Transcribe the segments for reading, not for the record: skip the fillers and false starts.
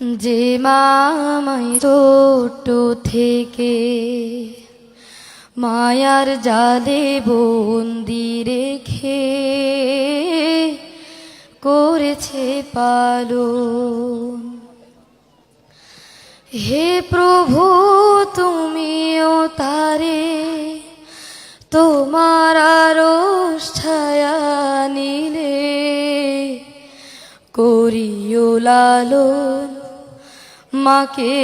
যে মামাই ছোট থেকে মায়ার জালে বন্দি রেখে করেছে পালন। হে প্রভু তুমিও তারে তোমার আরশ ছায়া নিলে করিও লালন, মাকে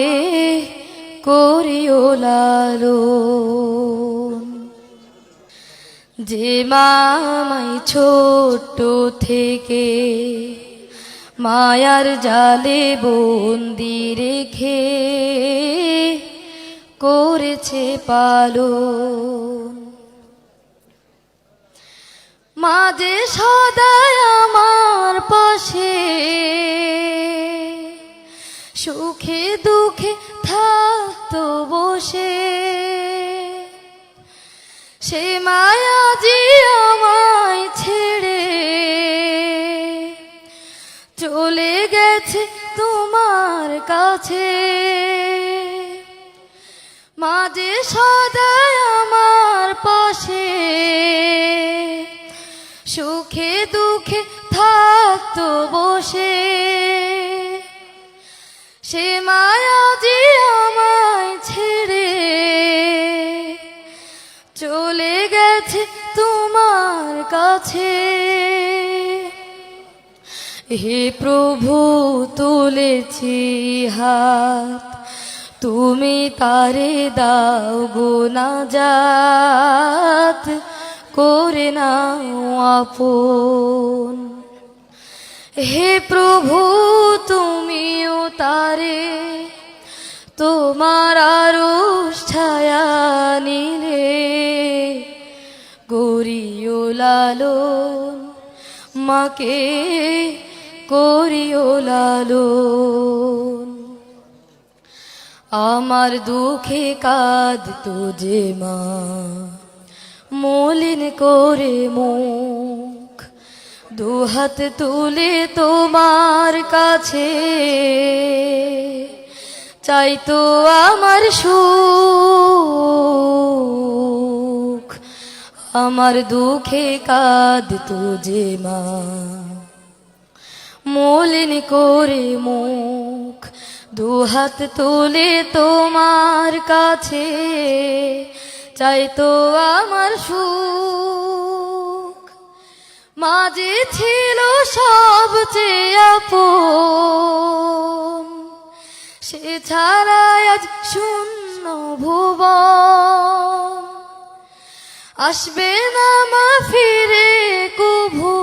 করিও লালন। যে মামাই ছোট থেকে মায়ার জালে বন্দি রেখে করেছে পালন। মাঝে সদাই আমার পাশে সুখে দুঃখে থাকতো বসে, সে মায়া যে আমায় ছেড়ে চলে গেছে তোমার কাছে। মাঝে সদাই আমার পাশে সুখে দুঃখে থাকতো বসে, সে মায়া যে আমায় ছেড়ে চলে গেছে তোমার কাছে। হে প্রভু তুলেছি হাত, তুমি তারে দাও গো নাজাত, করে নাও আপন। হে প্রভু তুমিও তারে তোমার আরশ ছায়া নিলে করিও লালন, মাকে করিও লালন। আমার দুঃখে কাঁদতো যে মা মলিন করে মুখ, দুহাত তুলে তোমার কাছে চাইতো আমার সুখ। আমার দুঃখে কাঁদতো যে মা মলিন করে মুখ, দুহাত তুলে তোমার কাছে চাইতো আমার সুখ। মাঝে ছিল সবচেয়ে আপন, সে ছাড়া আজ শূন্য ভুবন। আসবে না মা ফিরে কভু,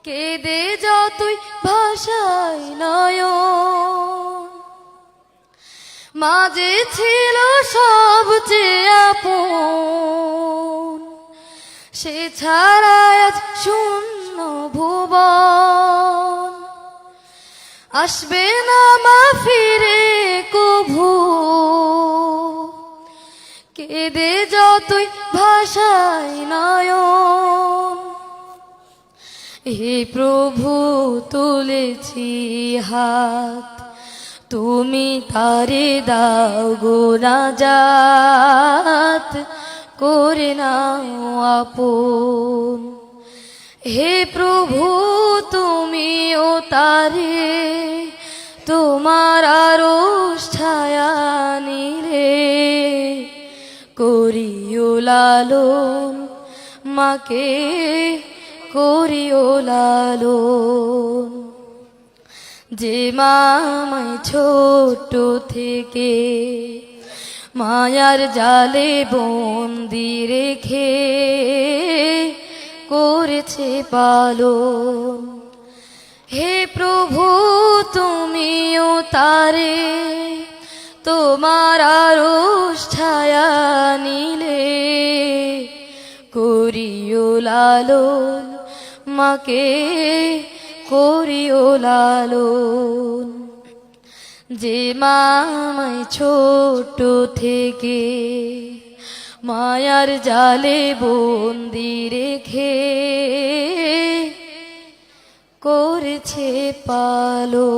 কেঁদে যতই ভাষায় নয়ন। মাঝে ছিল সবচেয়ে আপন, সে ছাড়া আজ শূন্য ভুবন। আসবে না মা ফিরে কভু, কেঁদে যতই ভাষায় নয়ন। হে প্রভু তুলেছি হাত, তুমি তারে দাও গো নাজাত, করে নাও আপন। হে প্রভু তুমিও তারে তোমার আরশ ছায়া নিলে করিও লালন, মাকে করিও লালন। যে মামাই ছোট থেকে মায়ার জালে বন্দি রেখে করেছে পালন। হে প্রভু তুমিও তারে তোমার আরশ ছায়া নিলে করিও লালন, মাকে করিও লালন। যে মামাই ছোট থেকে মায়ার জালে বন্দি রেখে করেছে পালো